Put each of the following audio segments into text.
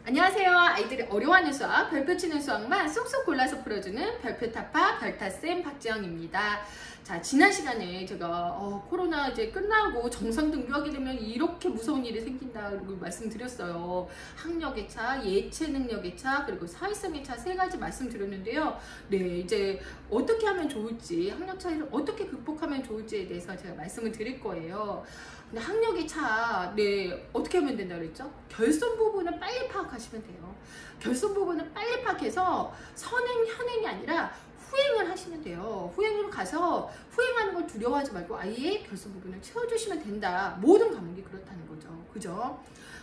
안녕하세요. 아이들이 어려워하는 수학, 별표 치는 수학만 쏙쏙 골라서 풀어주는 별표타파 별타쌤 박지영입니다. 자, 지난 시간에 제가 코로나 이제 끝나고 정상 등교하게 되면 이렇게 무서운 일이 생긴다 그리고 말씀드렸어요. 학력의 차, 예체 능력의 차, 그리고 사회성의 차 세 가지 말씀드렸는데요. 네, 이제 어떻게 하면 좋을지, 학력 차이를 어떻게 극복하면 좋을지에 대해서 제가 말씀을 드릴 거예요. 근데 학력의 차, 네, 어떻게 하면 된다고 그랬죠? 결손 부분을 빨리 파악하시면 돼요. 결손 부분을 빨리 파악해서 선행, 현행이 아니라 후행을 하시면 돼요. 후행으로 가서 후행하는 걸 두려워하지 말고 아예 결손 부분을 채워주시면 된다. 모든 과목이 그렇다는 거죠. 그죠?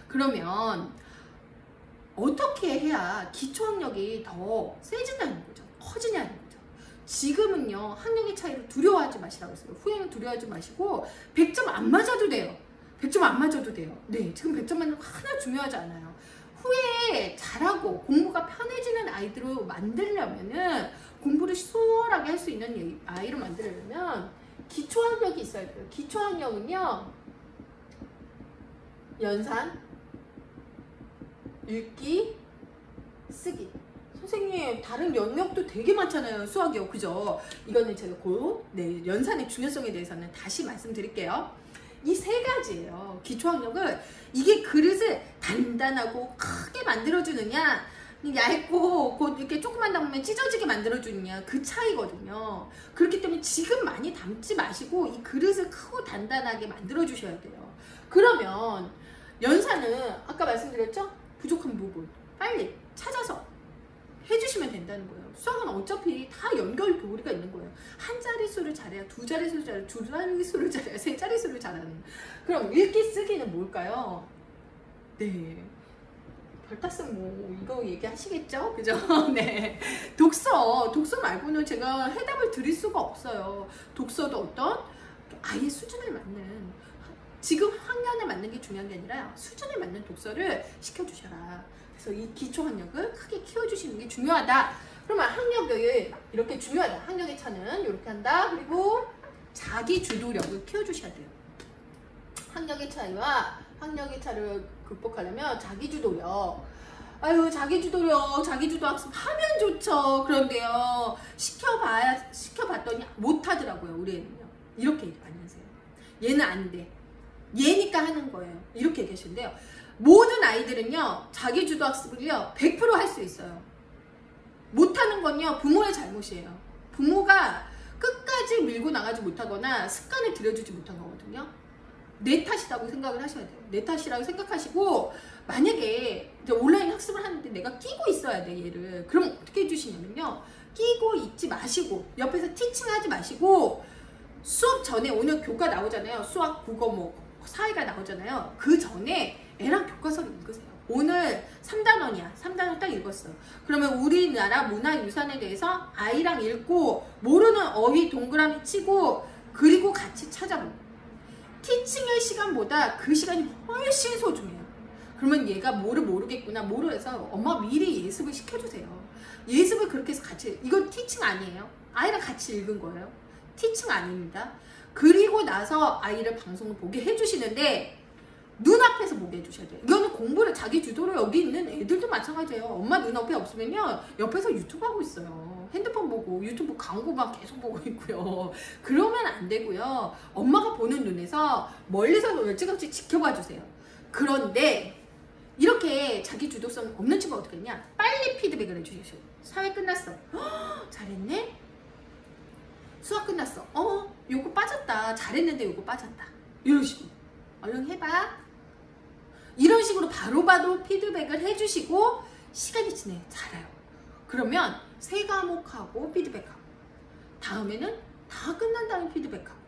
그러면 어떻게 해야 기초학력이 더 세진다는 거죠. 커지냐는 거죠. 지금은요, 학력의 차이를 두려워하지 마시라고 했어요. 후행을 두려워하지 마시고 100점 안 맞아도 돼요. 100점 안 맞아도 돼요. 네, 지금 100점 맞는 거 하나 중요하지 않아요. 후에 잘하고 공부가 편해지는 아이들로 만들려면은, 공부를 수월하게 할 수 있는 아이로 만들려면 기초학력이 있어야 돼요. 기초학력은요, 연산, 읽기, 쓰기. 선생님, 다른 영역도 되게 많잖아요. 수학이요. 그죠? 이거는 제가 곧 연산의 중요성에 대해서는 다시 말씀드릴게요. 이 세 가지예요. 기초학력을, 이게 그릇을 단단하고 크게 만들어주느냐, 얇고 곧 이렇게 조금만 담으면 찢어지게 만들어주느냐, 그 차이거든요. 그렇기 때문에 지금 많이 담지 마시고 이 그릇을 크고 단단하게 만들어주셔야 돼요. 그러면 연산은 아까 말씀드렸죠? 부족한 부분 빨리 찾아서 해주시면 된다는 거예요. 수학은 어차피 다 연결 교리가 있는 거예요. 한 자릿수를 잘해야 두 자릿수를 잘해야 두 자릿수를 잘해야 세 자릿수를 잘하는. 그럼 읽기 쓰기는 뭘까요? 네, 별타쌤 뭐 이거 얘기하시겠죠? 그죠? 네, 독서 말고는 제가 해답을 드릴 수가 없어요. 독서도 어떤 아예 수준에 맞는, 지금 학년에 맞는 게 중요한 게 아니라 수준에 맞는 독서를 시켜주셔라. 그래서 이 기초학력을 크게 키워주시는 게 중요하다. 그러면 학력을 이렇게 중요하다. 학력의 차는 이렇게 한다. 그리고 자기 주도력을 키워주셔야 돼요. 학력의 차이와 학력의 차를 극복하려면 자기 주도력. 아유, 자기 주도력, 자기 주도 학습 하면 좋죠. 그런데요, 시켜봤더니 못하더라고요. 우리 애는요. 이렇게 얘기 많이 하세요. 얘는 안 돼. 얘니까 하는 거예요. 이렇게 얘기하시는데요. 모든 아이들은요, 자기 주도 학습을요 100% 할 수 있어요. 못하는 건요, 부모의 잘못이에요. 부모가 끝까지 밀고 나가지 못하거나 습관을 들여주지 못한 거거든요. 내 탓이라고 생각을 하셔야 돼요. 내 탓이라고 생각하시고, 만약에 이제 온라인 학습을 하는데 내가 끼고 있어야 돼, 얘를. 그럼 어떻게 해주시냐면요, 끼고 있지 마시고, 옆에서 티칭하지 마시고, 수업 전에 오늘 교과 나오잖아요. 수학, 국어, 뭐 사회가 나오잖아요. 그 전에 애랑 교과서를 읽으세요. 오늘 3단원이야. 3단원 딱 읽었어요. 그러면 우리나라 문화유산에 대해서 아이랑 읽고, 모르는 어휘 동그라미 치고, 그리고 같이 찾아보고. 티칭의 시간보다 그 시간이 훨씬 소중해요. 그러면 얘가 뭐를 모르겠구나, 모르해서 엄마 미리 예습을 시켜주세요. 예습을 그렇게 해서 같이, 이건 티칭 아니에요. 아이랑 같이 읽은 거예요. 티칭 아닙니다. 그리고 나서 아이를 방송을 보게 해주시는데, 눈앞에서 보게 해주셔야 돼요. 이거는 공부를 자기 주도로 여기 있는 애들도 마찬가지예요. 엄마 눈앞에 없으면요, 옆에서 유튜브 하고 있어요. 핸드폰 보고 유튜브 광고만 계속 보고 있고요. 그러면 안 되고요. 엄마가 보는 눈에서 멀리서 멀찌감치 지켜봐 주세요. 그런데 이렇게 자기 주도성 없는 친구가 어떻게 했냐, 빨리 피드백을 해주셔요. 사회 끝났어. 잘했네. 수학 끝났어. 요거 빠졌다. 잘했는데 요거 빠졌다. 이런 식으로 얼른 해봐. 이런 식으로 바로바로 피드백을 해주시고, 시간이 지내 잘해요. 그러면 세 과목하고 피드백하고, 다음에는 다 끝난 다음에 피드백하고,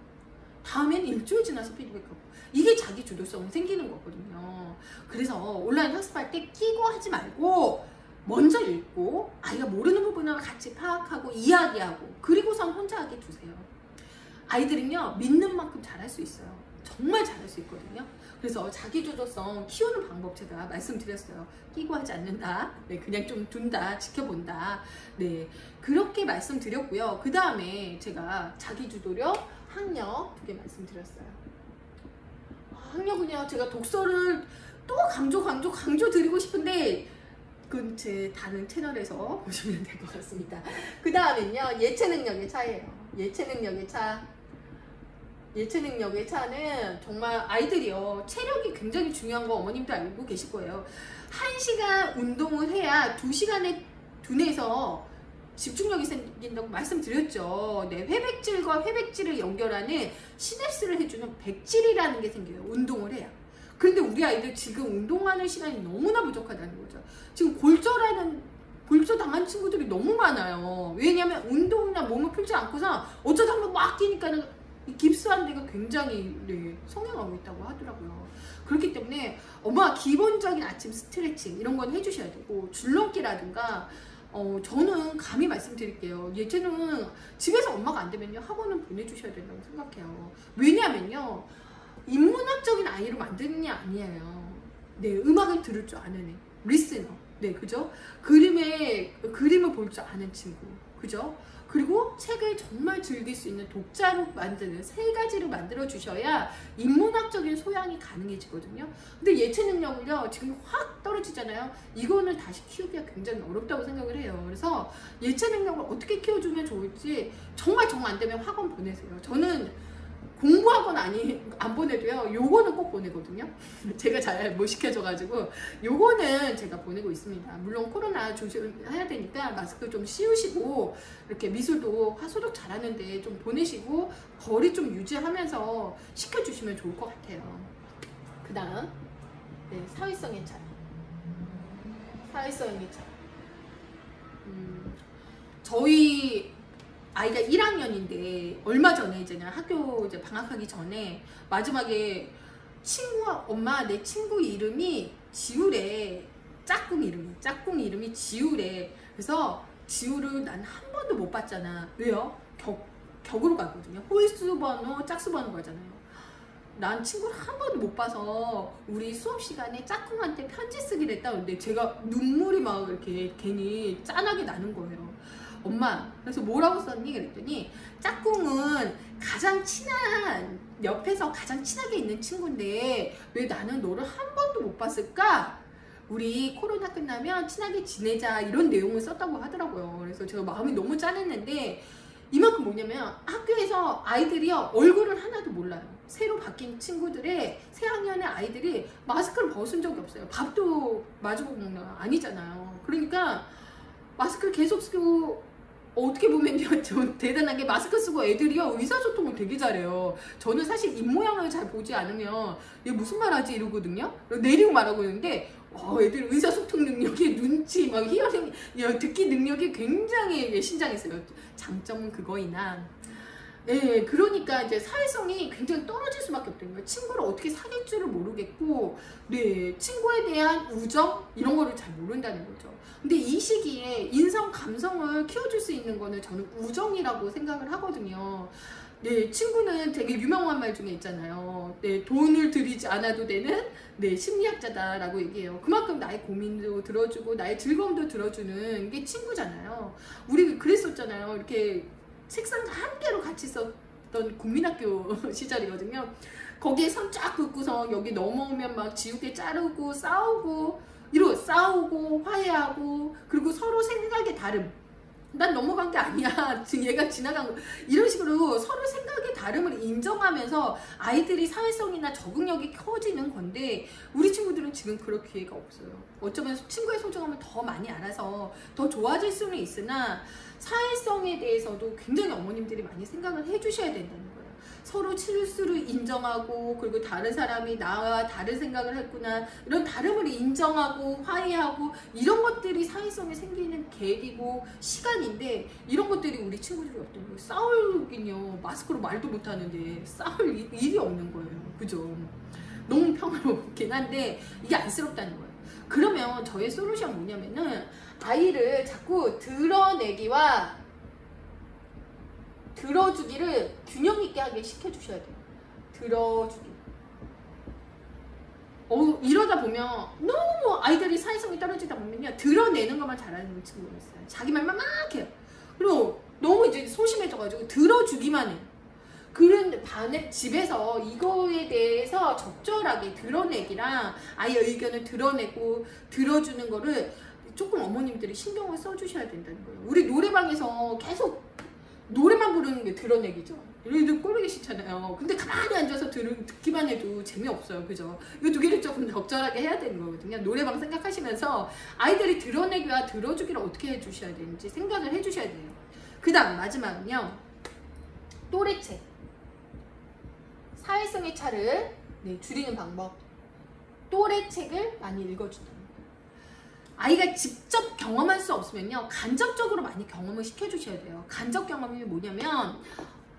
다음에는 일주일 지나서 피드백하고, 이게 자기 주도성이 생기는 거거든요. 그래서 온라인 학습할 때 끼고 하지 말고 먼저 읽고, 아이가 모르는 부분을 같이 파악하고 이야기하고, 그리고선 혼자 하게 두세요. 아이들은요, 믿는 만큼 잘할 수 있어요. 정말 잘할 수 있거든요. 그래서 자기주도성 키우는 방법 제가 말씀드렸어요. 끼고 하지 않는다. 네, 그냥 좀 둔다, 지켜본다. 네, 그렇게 말씀드렸고요. 그 다음에 제가 자기주도력, 학력 두 개 말씀드렸어요. 학력은요, 제가 독서를 또 강조 드리고 싶은데 그건 제 다른 채널에서 보시면 될 것 같습니다. 그 다음은요, 예체 능력의 차이예요. 예체 능력의 차. 예체 능력의 차는 정말 아이들이요, 체력이 굉장히 중요한 거 어머님도 알고 계실 거예요. 1시간 운동을 해야 2시간에 두뇌에서 집중력이 생긴다고 말씀드렸죠. 네, 회백질과 회백질을 연결하는 시냅스를 해주는 백질이라는 게 생겨요. 운동을 해야. 그런데 우리 아이들 지금 운동하는 시간이 너무나 부족하다는 거죠. 지금 골절 당한 친구들이 너무 많아요. 왜냐면 운동이나 몸을 풀지 않고서 어쩌다 한번 막 뛰니까는 깁스한 데가 굉장히 성행하고 있다고 하더라고요. 그렇기 때문에 엄마가 기본적인 아침 스트레칭 이런 건 해주셔야 되고, 줄넘기라든가 저는 감히 말씀드릴게요. 예체는 집에서 엄마가 안 되면요, 학원은 보내주셔야 된다고 생각해요. 왜냐면요, 인문학적인 아이로 만드는 게 아니에요. 네, 음악을 들을 줄 아는 애, 리스너. 네, 그죠? 그림을 볼 줄 아는 친구, 그죠? 그리고 책을 정말 즐길 수 있는 독자로 만드는 3가지를 만들어 주셔야 인문학적인 소양이 가능해지거든요. 근데 예체 능력을요, 지금 확 떨어지잖아요. 이거는 다시 키우기가 굉장히 어렵다고 생각을 해요. 그래서 예체 능력을 어떻게 키워주면 좋을지 정말 안 되면 학원 보내세요. 저는 공부학원 안 보내도요, 요거는 꼭 보내거든요. 제가 잘 못 시켜줘가지고 요거는 제가 보내고 있습니다. 물론 코로나 조심해야 되니까 마스크 좀 씌우시고, 이렇게 미술도 소독 잘하는데 좀 보내시고 거리 좀 유지하면서 시켜주시면 좋을 것 같아요. 그 다음, 네, 사회성의 차. 사회성의 차. 저희 아이가 1학년인데 얼마 전에 이제 학교 방학하기 전에 마지막에 친구가, 엄마 내 친구 이름이 지우래. 짝꿍 이름이 지우래. 그래서 지우를 난 한 번도 못 봤잖아. 왜요? 격으로 가거든요. 홀수 번호, 짝수 번호 가잖아요. 난 친구를 한 번도 못 봐서 우리 수업 시간에 짝꿍한테 편지 쓰기로 했다. 근데 제가 눈물이 막 이렇게 괜히 짠하게 나는 거예요. 엄마, 그래서 뭐라고 썼니? 그랬더니 짝꿍은 가장 친한, 옆에서 가장 친하게 있는 친구인데 왜 나는 너를 한 번도 못 봤을까? 우리 코로나 끝나면 친하게 지내자, 이런 내용을 썼다고 하더라고요. 그래서 제가 마음이 너무 짠했는데, 이만큼 뭐냐면 학교에서 아이들이요, 얼굴을 하나도 몰라요. 새로 바뀐 친구들의 새학년의 아이들이 마스크를 벗은 적이 없어요. 밥도 마주보고 먹는 거 아니잖아요. 그러니까 마스크를 계속 쓰고, 어떻게 보면요, 좀 대단한 게 마스크 쓰고 애들이요, 의사소통을 되게 잘해요. 저는 사실 입모양을 잘 보지 않으면 얘 무슨 말 하지 이러거든요. 내리고 말하고 있는데 애들 의사소통 능력이, 눈치, 막 히어링, 듣기 능력이 굉장히 신장했어요. 장점은 그거이나, 네, 그러니까 이제 사회성이 굉장히 떨어질 수밖에 없다는 거예요. 친구를 어떻게 사귈 줄을 모르겠고, 네, 친구에 대한 우정 이런 거를 잘 모른다는 거죠. 근데 이 시기에 인성 감성을 키워줄 수 있는 거는 저는 우정이라고 생각을 하거든요. 네, 친구는 되게 유명한 말 중에 있잖아요. 네, 돈을 들이지 않아도 되는, 네, 심리학자다라고 얘기해요. 그만큼 나의 고민도 들어주고 나의 즐거움도 들어주는 게 친구잖아요. 우리 그랬었잖아요. 이렇게 책상 한 개로 같이 썼던 국민학교 시절이거든요. 거기에 선 쫙 긋고서 여기 넘어오면 막 지우개 자르고 싸우고 화해하고, 그리고 서로 생각의 다름, 난 넘어간 게 아니야, 얘가 지나간 거, 이런 식으로 서로 생각의 다름을 인정하면서 아이들이 사회성이나 적응력이 커지는 건데, 우리 친구들은 지금 그럴 기회가 없어요. 어쩌면 친구의 소중함을 더 많이 알아서 더 좋아질 수는 있으나 사회성에 대해서도 굉장히 어머님들이 많이 생각을 해주셔야 된다는 거예요. 서로 실수를 인정하고, 그리고 다른 사람이 나와 다른 생각을 했구나, 이런 다름을 인정하고 화해하고, 이런 것들이 사회성이 생기는 계기고 시간인데, 이런 것들이 우리 친구들이 없던 거예요. 싸우긴요, 마스크로 말도 못하는데 싸울 일이 없는 거예요. 그죠? 너무 평화롭긴 한데 이게 안쓰럽다는 거예요. 그러면 저의 솔루션 뭐냐면은, 아이를 자꾸 드러내기와 들어주기를 균형 있게 하게 시켜주셔야 돼요. 들어주기. 이러다 보면 너무 아이들이 사회성이 떨어지다 보면요, 드러내는 것만 잘하는 친구가 있어요. 자기 말만 막 해요. 그리고 너무 이제 소심해져가지고 들어주기만 해요. 그런 반에 집에서 이거에 대해서 적절하게 드러내기랑 아이의 의견을 드러내고 들어주는 거를 조금 어머님들이 신경을 써주셔야 된다는 거예요. 우리 노래방에서 계속 노래만 부르는 게 드러내기죠. 얘네들 꼴보기 싫잖아요. 근데 가만히 앉아서 듣기만 해도 재미없어요. 그죠? 이 두 개를 조금 적절하게 해야 되는 거거든요. 노래방 생각하시면서 아이들이 드러내기와 들어주기를 어떻게 해주셔야 되는지 생각을 해주셔야 돼요. 그 다음 마지막은요. 또래책. 사회성의 차를 줄이는 방법. 또래책을 많이 읽어준다는 거예요. 아이가 직접 경험할 수 없으면요. 간접적으로 많이 경험을 시켜주셔야 돼요. 간접 경험이 뭐냐면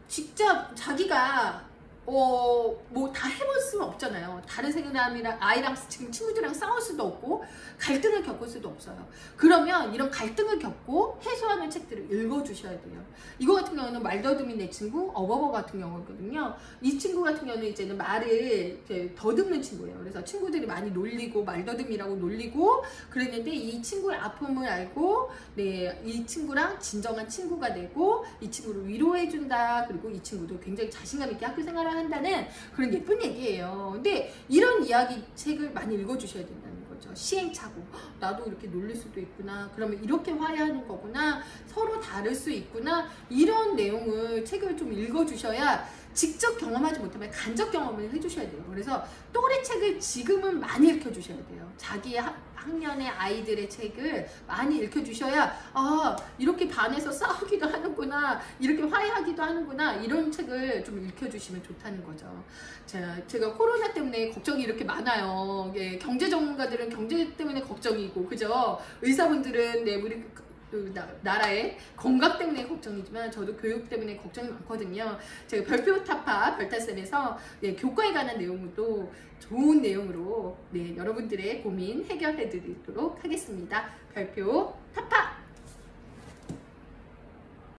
직접 자기가 뭐 다 해볼 수는 없잖아요. 다른 사람이랑 아이랑 지금 친구들이랑 싸울 수도 없고 갈등을 겪을 수도 없어요. 그러면 이런 갈등을 겪고 해소하는 책들을 읽어주셔야 돼요. 이거 같은 경우는 말더듬이 내 친구 어버버 같은 경우거든요. 이 친구 같은 경우는 이제는 말을 더듬는 친구예요. 그래서 친구들이 많이 놀리고 말더듬이라고 놀리고 그랬는데 이 친구의 아픔을 알고 이 친구랑 진정한 친구가 되고 이 친구를 위로해준다. 그리고 이 친구도 굉장히 자신감 있게 학교 생활을 한다는 그런 예쁜 얘기예요. 근데 이런 이야기 책을 많이 읽어주셔야 된다는 거죠. 시행착오. 나도 이렇게 놀릴 수도 있구나. 그러면 이렇게 화해하는 거구나. 서로 다를 수 있구나. 이런 내용을 책을 좀 읽어주셔야 직접 경험하지 못하면 간접 경험을 해주셔야 돼요. 그래서 또래 책을 지금은 많이 읽혀주셔야 돼요. 자기 학년의 아이들의 책을 많이 읽혀주셔야 이렇게 반에서 싸우기도 하는구나, 이렇게 화해하기도 하는구나, 이런 책을 좀 읽혀주시면 좋다는 거죠. 제가 코로나 때문에 걱정이 이렇게 많아요. 경제 전문가들은 경제 때문에 걱정이고, 그죠? 의사분들은 우리 나라의 건강 때문에 걱정이지만 저도 교육 때문에 걱정이 많거든요. 제가 별표 타파 별타쌤에서 교과에 관한 내용도 좋은 내용으로 여러분들의 고민 해결해 드리도록 하겠습니다. 별표 타파